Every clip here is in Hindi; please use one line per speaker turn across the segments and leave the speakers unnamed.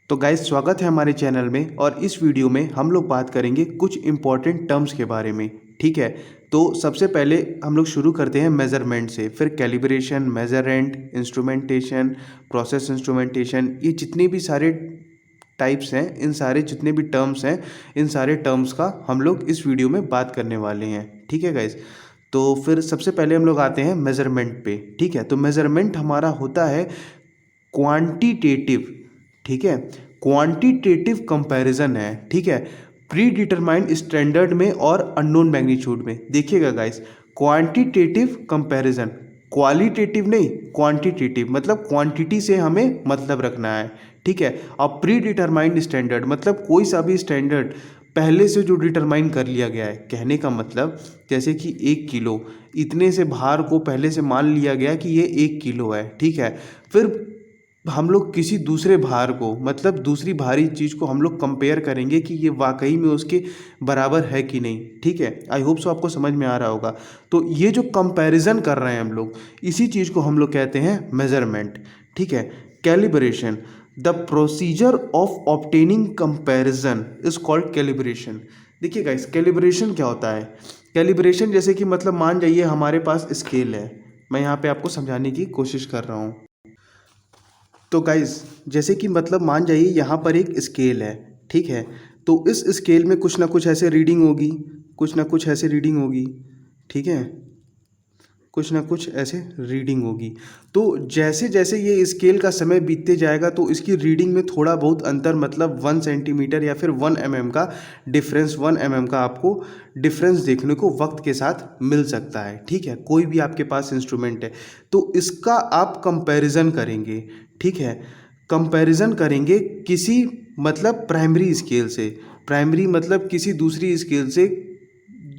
तो गाइस स्वागत है हमारे चैनल में। और इस वीडियो में हम लोग बात करेंगे कुछ इम्पॉर्टेंट टर्म्स के बारे में। ठीक है, तो सबसे पहले हम लोग शुरू करते हैं मेज़रमेंट से, फिर कैलिब्रेशन, मेजरेंट, इंस्ट्रूमेंटेशन, प्रोसेस इंस्ट्रूमेंटेशन, ये जितने भी सारे टाइप्स हैं, इन सारे जितने भी टर्म्स हैं, इन सारे टर्म्स का हम लोग इस वीडियो में बात करने वाले हैं। ठीक है गाइस, तो फिर सबसे पहले हम लोग आते हैं मेज़रमेंट पे। ठीक है, तो मेज़रमेंट हमारा होता है क्वांटिटेटिव। ठीक है, क्वांटिटेटिव कंपैरिजन है। ठीक है, प्री डिटरमाइंड स्टैंडर्ड में और अननोन मैग्नीट्यूड में। देखिएगा गाइस, क्वांटिटेटिव कंपैरिजन, क्वालिटेटिव नहीं, क्वांटिटेटिव मतलब क्वांटिटी से हमें मतलब रखना है। ठीक है, अब प्री डिटरमाइंड स्टैंडर्ड मतलब कोई सा भी स्टैंडर्ड पहले से जो डिटरमाइन कर लिया गया है। कहने का मतलब जैसे कि 1 किलो, इतने से भार को पहले से मान लिया गया कि ये 1 किलो है। ठीक है, फिर हम लोग किसी दूसरे भार को मतलब दूसरी भारी चीज़ को हम लोग कंपेयर करेंगे कि ये वाकई में उसके बराबर है कि नहीं। ठीक है, आई होप सो आपको समझ में आ रहा होगा। तो ये जो कंपैरिजन कर रहे हैं हम लोग, इसी चीज़ को हम लोग कहते हैं मेजरमेंट। ठीक है, calibration, the procedure of obtaining comparison is called calibration. देखिए गाइस, कैलिब्रेशन क्या होता है? कैलिब्रेशन जैसे कि मतलब मान जाइए हमारे पास स्केल है, मैं यहाँ पे आपको समझाने की कोशिश कर रहा हूँ। तो गाइस जैसे कि मतलब मान जाइए यहाँ पर एक स्केल है। ठीक है, तो इस स्केल में कुछ ना कुछ ऐसे रीडिंग होगी, कुछ ना कुछ ऐसे रीडिंग होगी। ठीक है, कुछ ना कुछ ऐसे रीडिंग होगी। तो जैसे जैसे ये स्केल का समय बीतते जाएगा तो इसकी रीडिंग में थोड़ा बहुत अंतर मतलब 1 सेंटीमीटर या फिर 1 mm का डिफरेंस, 1 mm का आपको डिफरेंस देखने को वक्त के साथ मिल सकता है। ठीक है, कोई भी आपके पास इंस्ट्रूमेंट है तो इसका आप कंपैरिजन करेंगे। ठीक है, कंपैरिजन करेंगे किसी मतलब प्राइमरी स्केल से, प्राइमरी मतलब किसी दूसरी स्केल से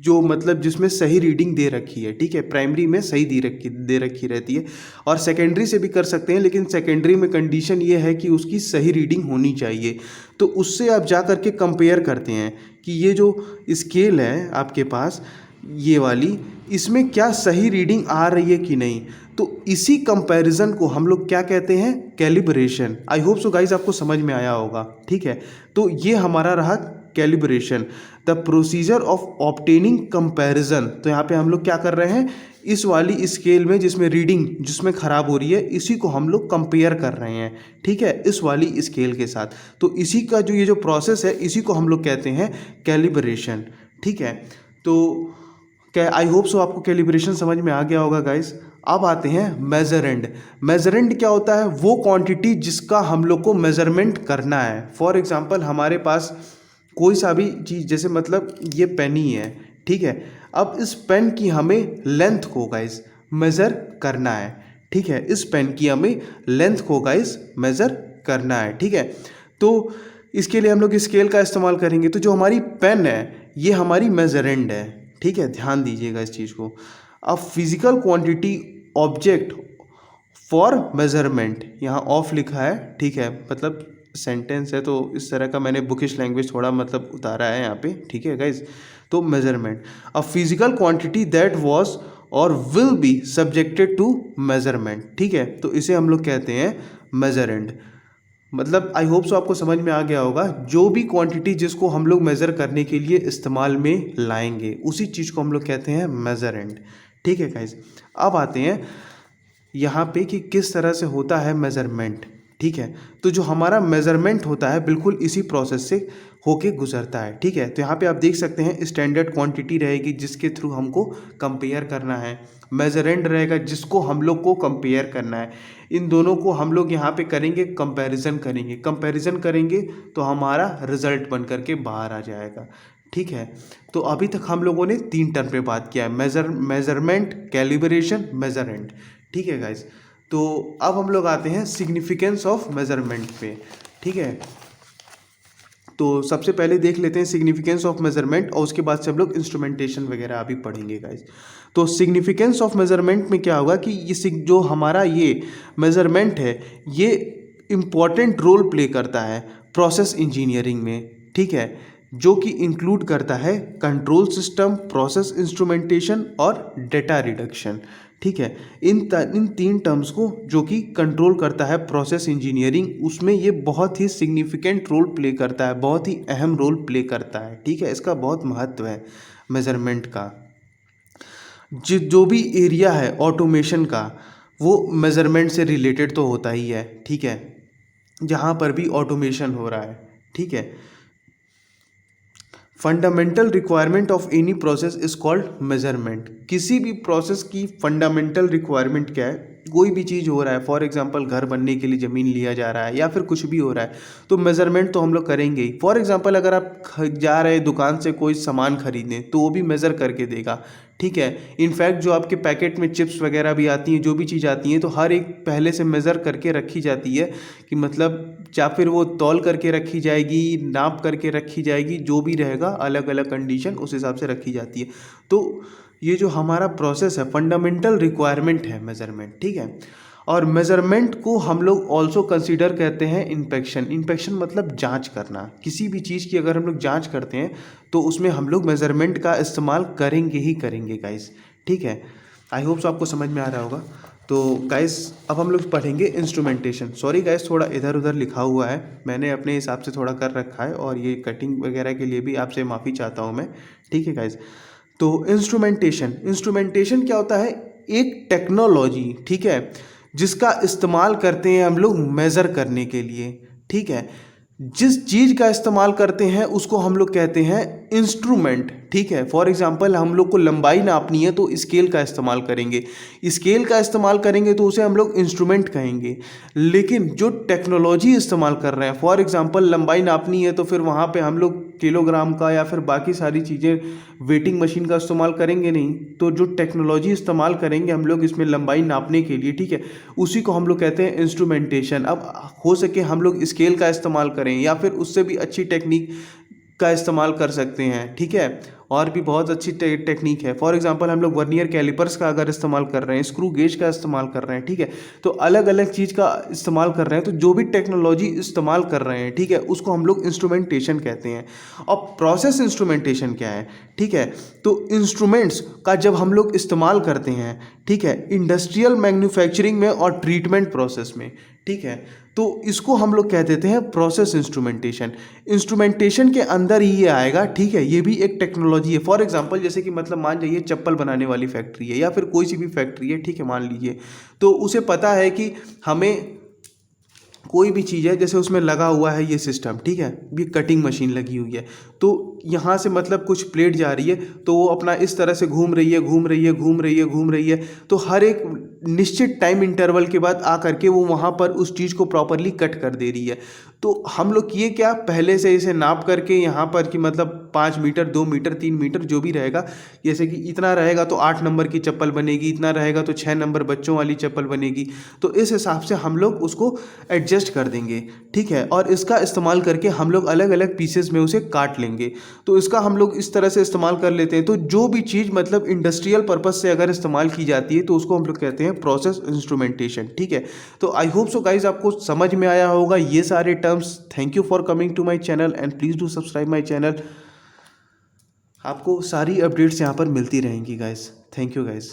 जो मतलब जिसमें सही रीडिंग दे रखी है। ठीक है, प्राइमरी में सही दे रखी रहती है, और सेकेंडरी से भी कर सकते हैं, लेकिन सेकेंडरी में कंडीशन ये है कि उसकी सही रीडिंग होनी चाहिए। तो उससे आप जा कर के कंपेयर करते हैं कि ये जो स्केल है आपके पास, ये वाली, इसमें क्या सही रीडिंग आ रही है कि नहीं। तो इसी कंपैरिजन को हम लोग क्या कहते हैं? Calibration. I hope so guys आपको समझ में आया होगा। ठीक है, तो ये हमारा रहा calibration, the procedure of obtaining comparison. तो यहाँ पे हम लोग क्या कर रहे हैं, इस वाली स्केल में जिसमें रीडिंग जिसमें ख़राब हो रही है, इसी को हम लोग कंपेयर कर रहे हैं। ठीक है, इस वाली स्केल के साथ। तो इसी का जो ये जो प्रोसेस है, इसी को हम लोग कहते हैं कैलिब्रेशन। ठीक है, तो क्या आई होप सो आपको कैलिब्रेशन समझ में आ गया होगा गाइस। अब आते हैं मेजरेंड। मेजरेंड क्या होता है? वो क्वांटिटी जिसका हम लोग को मेजरमेंट करना है। फॉर एग्जांपल हमारे पास कोई सा भी चीज़, जैसे मतलब ये पेन ही है। ठीक है, अब इस पेन की हमें लेंथ को गाइस मेज़र करना है। ठीक है, इस पेन की हमें लेंथ को गाइस मेज़र करना है। ठीक है, तो इसके लिए हम लोग स्केल का इस्तेमाल करेंगे। तो जो हमारी पेन है ये हमारी मेजरेंड है। ठीक है, ध्यान दीजिएगा इस चीज़ को। अब physical quantity object for measurement, यहाँ ऑफ लिखा है। ठीक है, मतलब सेंटेंस है तो इस तरह का मैंने बुकिश लैंग्वेज थोड़ा मतलब उतारा है यहाँ पे। ठीक है गाइज, तो measurement, a physical quantity that was और will be subjected to measurement. ठीक है, तो इसे हम लोग कहते हैं मेजरेंड। मतलब आई होप सो आपको समझ में आ गया होगा, जो भी क्वांटिटी जिसको हम लोग मेज़र करने के लिए इस्तेमाल में लाएंगे उसी चीज़ को हम लोग कहते हैं मेजरेंड। ठीक है गाइज, अब आते हैं यहाँ पे कि किस तरह से होता है मेज़रमेंट। ठीक है, तो जो हमारा मेज़रमेंट होता है बिल्कुल इसी प्रोसेस से होके गुजरता है। ठीक है, तो यहाँ पे आप देख सकते हैं स्टैंडर्ड क्वांटिटी रहेगी जिसके थ्रू हमको कंपेयर करना है, मेजरेंड रहेगा जिसको हम लोग को कंपेयर करना है। इन दोनों को हम लोग यहाँ पे करेंगे कंपैरिजन करेंगे, कंपैरिजन करेंगे तो हमारा रिजल्ट बन करके बाहर आ जाएगा। ठीक है, तो अभी तक हम लोगों ने 3 टर्म पे बात किया है, मेजरमेंट, कैलिब्रेशन, मेजरेंड। ठीक है गाइज, तो अब हम लोग आते हैं सिग्निफिकेंस ऑफ मेजरमेंट पे। ठीक है, तो सबसे पहले देख लेते हैं सिग्निफिकेंस ऑफ मेजरमेंट, और उसके बाद से हम लोग इंस्ट्रूमेंटेशन वगैरह अभी पढ़ेंगे गाइज। तो सिग्निफिकेंस ऑफ मेजरमेंट में क्या होगा कि ये जो हमारा ये मेजरमेंट है ये इम्पॉर्टेंट रोल प्ले करता है प्रोसेस इंजीनियरिंग में। ठीक है, जो कि इंक्लूड करता है कंट्रोल सिस्टम, प्रोसेस इंस्ट्रूमेंटेशन और डेटा रिडक्शन। ठीक है। इन 3 टर्म्स को जो कि कंट्रोल करता है प्रोसेस इंजीनियरिंग, उसमें ये बहुत ही सिग्निफिकेंट रोल प्ले करता है, बहुत ही अहम रोल प्ले करता है, ठीक है। इसका बहुत महत्व है मेजरमेंट का। जो भी एरिया है ऑटोमेशन का वो मेजरमेंट से रिलेटेड तो होता ही है, ठीक है, जहाँ पर भी ऑटोमेशन हो रहा है, ठीक है। Fundamental requirement of any process is called measurement. किसी भी प्रोसेस की फंडामेंटल रिक्वायरमेंट क्या है, कोई भी चीज़ हो रहा है, फॉर एग्जांपल घर बनने के लिए ज़मीन लिया जा रहा है या फिर कुछ भी हो रहा है, तो मेजरमेंट तो हम लोग करेंगे ही। फॉर एग्जांपल अगर आप जा रहे हैं दुकान से कोई सामान खरीदने तो वो भी मेज़र करके देगा, ठीक है। इनफैक्ट जो आपके पैकेट में चिप्स वगैरह भी आती हैं, जो भी चीज़ आती हैं, तो हर एक पहले से मेज़र करके रखी जाती है कि मतलब या फिर वो तौल करके रखी जाएगी, नाप करके रखी जाएगी, जो भी रहेगा अलग अलग कंडीशन उस हिसाब से रखी जाती है। तो ये जो हमारा प्रोसेस है फंडामेंटल रिक्वायरमेंट है मेजरमेंट, ठीक है। और मेजरमेंट को हम लोग ऑल्सो कंसीडर कहते हैं इंस्पेक्शन। इंस्पेक्शन मतलब जांच करना। किसी भी चीज़ की अगर हम लोग जांच करते हैं तो उसमें हम लोग मेजरमेंट का इस्तेमाल करेंगे ही करेंगे गाइस, ठीक है। आई होप सो आपको समझ में आ रहा होगा। तो गाइस अब हम लोग पढ़ेंगे इंस्ट्रूमेंटेशन। सॉरी गाइस थोड़ा इधर उधर लिखा हुआ है, मैंने अपने हिसाब से थोड़ा कर रखा है और ये कटिंग वगैरह के लिए भी आपसे माफ़ी चाहता हूँ मैं, ठीक है गाइस। तो इंस्ट्रूमेंटेशन क्या होता है, एक टेक्नोलॉजी, ठीक है, जिसका इस्तेमाल करते हैं हम लोग मेज़र करने के लिए, ठीक है। जिस चीज़ का इस्तेमाल करते हैं उसको हम लोग कहते हैं इंस्ट्रूमेंट, ठीक है। फॉर एग्जांपल हम लोग को लंबाई नापनी है तो स्केल का इस्तेमाल करेंगे, स्केल का इस्तेमाल करेंगे तो उसे हम लोग इंस्ट्रूमेंट कहेंगे। लेकिन जो टेक्नोलॉजी इस्तेमाल कर रहे हैं, फॉर एग्जांपल लंबाई नापनी है तो फिर वहाँ पे हम लोग किलोग्राम का या फिर बाकी सारी चीज़ें वेटिंग मशीन का इस्तेमाल करेंगे नहीं। तो जो टेक्नोलॉजी इस्तेमाल करेंगे हम लोग इसमें लंबाई नापने के लिए, ठीक है, उसी को हम लोग कहते हैं इंस्ट्रूमेंटेशन। अब हो सके हम लोग स्केल का इस्तेमाल करें या फिर उससे भी अच्छी टेक्निक का इस्तेमाल कर सकते हैं, ठीक है। और भी बहुत अच्छी टेक्निक है। फॉर एग्जांपल हम लोग वर्नियर कैलिपर्स का अगर इस्तेमाल कर रहे हैं, स्क्रू गेज का इस्तेमाल कर रहे हैं, ठीक है, तो अलग अलग चीज़ का इस्तेमाल कर रहे हैं। तो जो भी टेक्नोलॉजी इस्तेमाल कर रहे हैं, ठीक है, उसको हम लोग इंस्ट्रूमेंटेशन कहते हैं। और प्रोसेस इंस्ट्रूमेंटेशन क्या है, ठीक है, तो इंस्ट्रूमेंट्स का जब हम लोग इस्तेमाल करते हैं, ठीक है, इंडस्ट्रियल मैन्युफैक्चरिंग में और ट्रीटमेंट प्रोसेस में, ठीक है, तो इसको हम लोग कह देते हैं प्रोसेस इंस्ट्रूमेंटेशन। इंस्ट्रूमेंटेशन के अंदर ही ये आएगा, ठीक है, ये भी एक टेक्नोलॉजी है। फॉर एग्जांपल जैसे कि मतलब मान जाइए चप्पल बनाने वाली फैक्ट्री है या फिर कोई सी भी फैक्ट्री है, ठीक है, मान लीजिए, तो उसे पता है कि हमें कोई भी चीज़ है, जैसे उसमें लगा हुआ है ये सिस्टम, ठीक है, ये कटिंग मशीन लगी हुई है, तो यहाँ से मतलब कुछ प्लेट जा रही है तो वो अपना इस तरह से घूम रही है, घूम रही है, घूम रही है, घूम रही है, तो हर एक निश्चित टाइम इंटरवल के बाद आ करके वो वहाँ पर उस चीज़ को प्रॉपरली कट कर दे रही है। तो हम लोग ये क्या पहले से इसे नाप करके यहाँ पर कि मतलब 5 मीटर, 2 मीटर, 3 मीटर जो भी रहेगा, जैसे कि इतना रहेगा तो 8 नंबर की चप्पल बनेगी, इतना रहेगा तो 6 नंबर बच्चों वाली चप्पल बनेगी, तो इस हिसाब से हम लोग उसको एडजस्ट कर देंगे, ठीक है। और इसका इस्तेमाल करके हम लोग अलग अलग पीसेस में उसे काट लेंगे। तो इसका हम लोग इस तरह से इस्तेमाल कर लेते हैं। तो जो भी चीज़ मतलब इंडस्ट्रियल पर्पस से अगर इस्तेमाल की जाती है तो उसको हम लोग कहते हैं प्रोसेस इंस्ट्रूमेंटेशन, ठीक है। तो आई होप सो गाइज आपको समझ में आया होगा ये सारे terms. Thank you for coming to my channel and please do subscribe my channel. आपको सारी अपडेट्स यहाँ पर मिलती रहेंगी गाइज। Thank you guys.